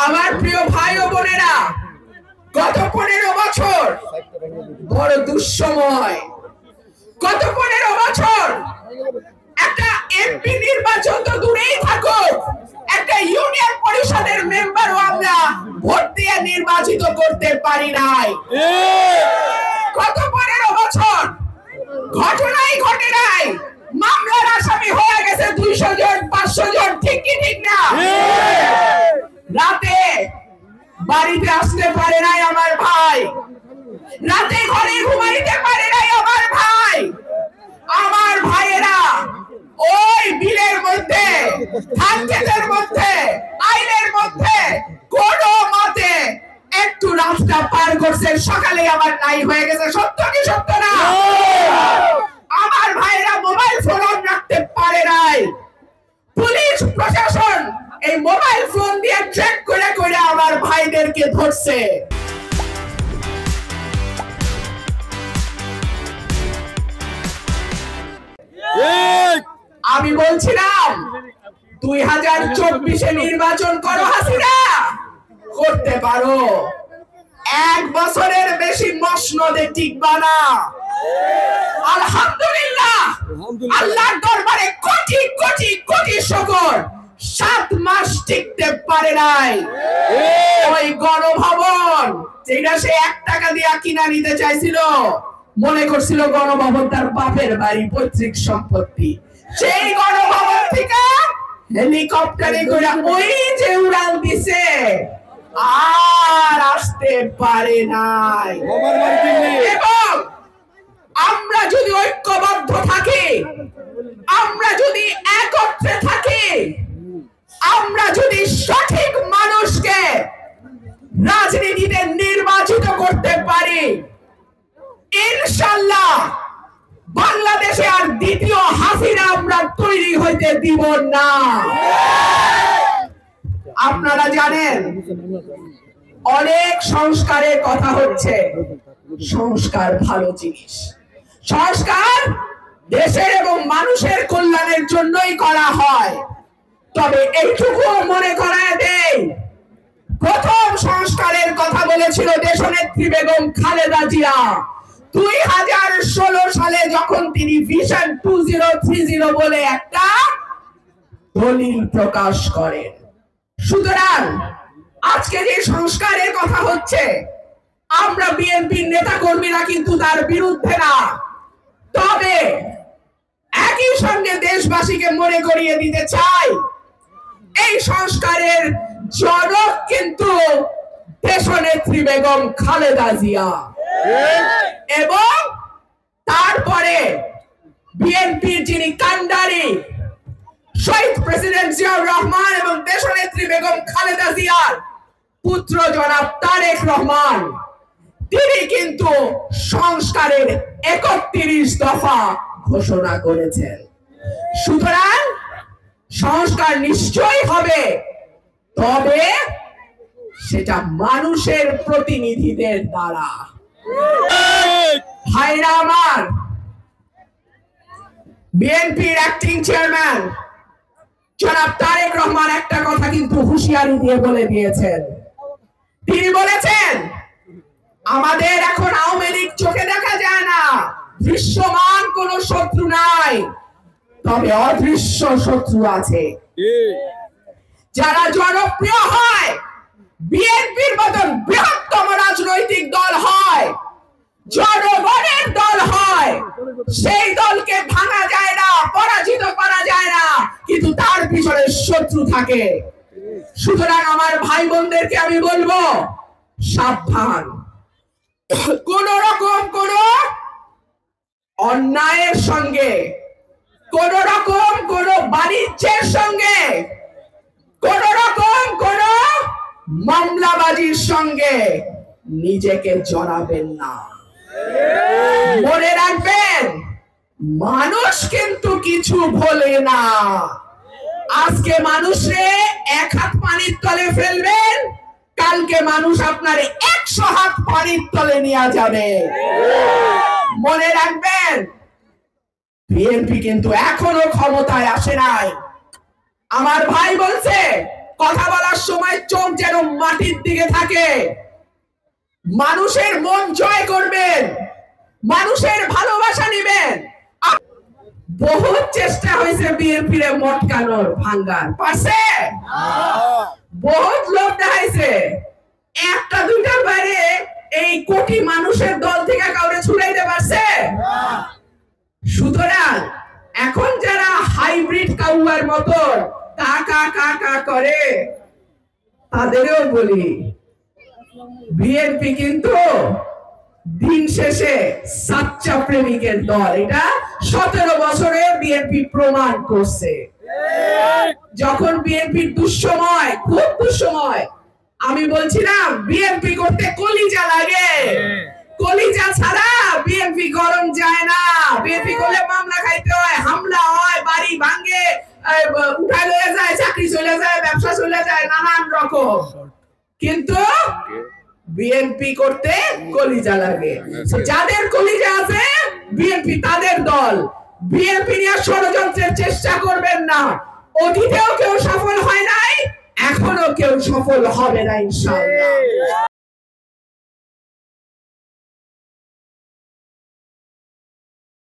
আমার প্রিয় ভাই ও বোনেরা, গত 15 বছর বড় দুঃসময়। গত 15 বছর একটা এমপি নির্বাচন তো দূরেই থাকুক, একটা ইউনিয়ন পরিষদের মেম্বারও আমরা ভোট দিয়ে নির্বাচিত করতে পারি নাই। গত 15 বছর ঘটনাই ঘটে নাই, মামলার আসামি হয়ে গেছে 200 জন 500 জন, ঠিক কি ঠিক না? রাতে বাড়িতে আসতে পারে নাই আমার ভাই, রাতে ঘরে ঘুমাইতে পারে নাই আমার ভাই। আমার ভাইয়েরা ওই বিলের মধ্যে, ধান ক্ষেতের মধ্যে, আইলের মধ্যে কোনো মতে একটু রাস্তা পার করছে, সকালে আবার নাই হয়ে গেছে। সত্য কি সত্য না? আমার ভাইয়েরা মোবাইল ফোন অন রাখতে পারে নাই। পুলিশ প্রশাসন এই মোবাইল ফোন দিয়ে ট্র্যাক করে করে আমার ভাইদেরকে ধরছে। আমি বলছিলাম 2024-এ নির্বাচন করো হাসিনা, করতে পারো, 1 বছরের বেশি মসনদে টিকবা না। আলহামদুলিল্লাহ, আল্লাহর দরবারে কোটি কোটি কোটি শুকর, 7 মাস টিকতে পারে নাই। ওই গণভবন যেটা সে 1 টাকা দিয়ে কিনা নিতে চাইছিল, মনে করছিল গণভবন তার বাপের বাড়ি, পৈতৃক সম্পত্তি, সেই গণভবন থেকে হেলিকপ্টারে করে ওই যে উড়াল দিছে, আর আসতে পারে নাই। এবং আমরা যদি ঐক্যবদ্ধ থাকি, আমরা যদি একত্রে থাকি, আমরা যদি সঠিক মানুষকে রাজনীতিতে নির্বাচিত করতে পারি, ইনশাআল্লাহ বাংলাদেশে আর দ্বিতীয় হাসিনা আমরা তৈরি হইতে দিব না। আপনারা জানেন অনেক সংস্কারের কথা হচ্ছে। সংস্কার ভালো জিনিস, সংস্কার দেশের এবং মানুষের কল্যাণের জন্যই করা হয়। তবে এইটুকু মনে করায় দেই, প্রথম সংস্কারের কথা বলেছিল দেশনেত্রী বেগম খালেদা জিয়া 2016 সালে, যখন তিনি ভিশন 2030 বলে একটা দলিল প্রকাশ করেন। সুতরাং আজকে যে সংস্কারের কথা হচ্ছে, আমরা বিএনপির নেতা কর্মীরা কিন্তু তার বিরুদ্ধে না। তবে একই সঙ্গে দেশবাসীকে মনে করিয়ে দিতে চাই, এই সংস্কারের জনক কিন্তু দেশনেত্রী বেগম খালেদা জিয়া। এবং তারপরে বিএনপির যিনি কান্ডারি, শহীদ প্রেসিডেন্ট জিয়াউর রহমান এবং দেশনেত্রী বেগম খালেদা জিয়ার পুত্র জনাব তারেক রহমান, তিনি কিন্তু সংস্কারের 31 দফা ঘোষণা করেছেন। সুতরাং সংস্কার নিশ্চয়ই হবে, তবে সেটা মানুষের প্রতিনিধিদের দ্বারা। ভাইরা আমার, বিএনপির অ্যাক্টিং চেয়ারম্যান জনাব তারেক রহমান একটা কথা কিন্তু হুঁশিয়ারি দিয়ে বলে দিয়েছেন। তিনি বলেছেন, আমাদের এখন আওয়ামী লীগ চোখে দেখা যায় না, দৃশ্যমান কোন শত্রু নাই, তবে অদৃশ্য শত্রু আছে। যারা জনপ্রিয় হয়, বিএনপির মতন বৃহত্তম রাজনৈতিক দল হয়, জনগণের দল হয়, সেই দলকে ভাঙা যায় না, পরাজিত করা যায় না, কিন্তু তার পিছনে শত্রু থাকে। সুতরাং আমার ভাই বোনদেরকে আমি বলবো, সাবধান, কোন রকম কোন অন্যায়ের সঙ্গে, কোন রকম কোন বাণিজ্যের সঙ্গে, কোন রকম কোন মামলাবাজির সঙ্গে নিজেকে জড়াবেন না। মনে রাখবেন, মানুষ কিন্তু কিছু ভোলে না। আজকে মানুষে 1 হাত পানির তলে ফেলবেন, কালকে মানুষ আপনার 100 হাত পানির তলে নিয়ে যাবে। মনে রাখবেন, বিএনপি কিন্তু এখনো ক্ষমতায় আসে নাই। আমার ভাই বলছে কথা বলার সময় চোখ যেন মাটির দিকে থাকে। মানুষের মন জয় করবেন, মানুষের ভালোবাসা নেবেন। বহুত চেষ্টা হয়েছে বিএনপির মটকানোর, ভাঙ্গার, পারছে? বহুত লোক দেখাইছে, একটা দুইটার বাইরে এই কোটি মানুষের দল থেকে কাউরে ছুড়াইতে পারছে? সুতরাং এখন যারা হাইব্রিড কাউয়ার মতন কাকা কাকা করে, তাদেরও বলি বিএনপি কিন্তু দিন শেষে সাচ্চা প্রেমিকের দল। এটা 17 বছরে বিএনপি প্রমাণ করছে। যখন বিএনপির দুঃসময়, খুব দুঃসময়, আমি বলছিলাম বিএনপি করতে কলিজা লাগে, কলিজা ছাড়া বিএনপি গরম যায় না। বিএনপি করলে মামলা খাইতে হয়, হামলা হয়, বাড়ি ভাঙে, উঠায় লয়ে যায়, চাকরি চলে যায়, ব্যবসা চলে যায়, নানান রকম। কিন্তু বিএনপি করতে কলিজা লাগে। যাদের কলিজা আছে বিএনপি তাদের দল। বিএনপি নিয়ে ষড়যন্ত্রের চেষ্টা করবেন না। অতীতেও কেউ সফল হয় নাই, এখনো কেউ সফল হবে না ইনশাআল্লাহ।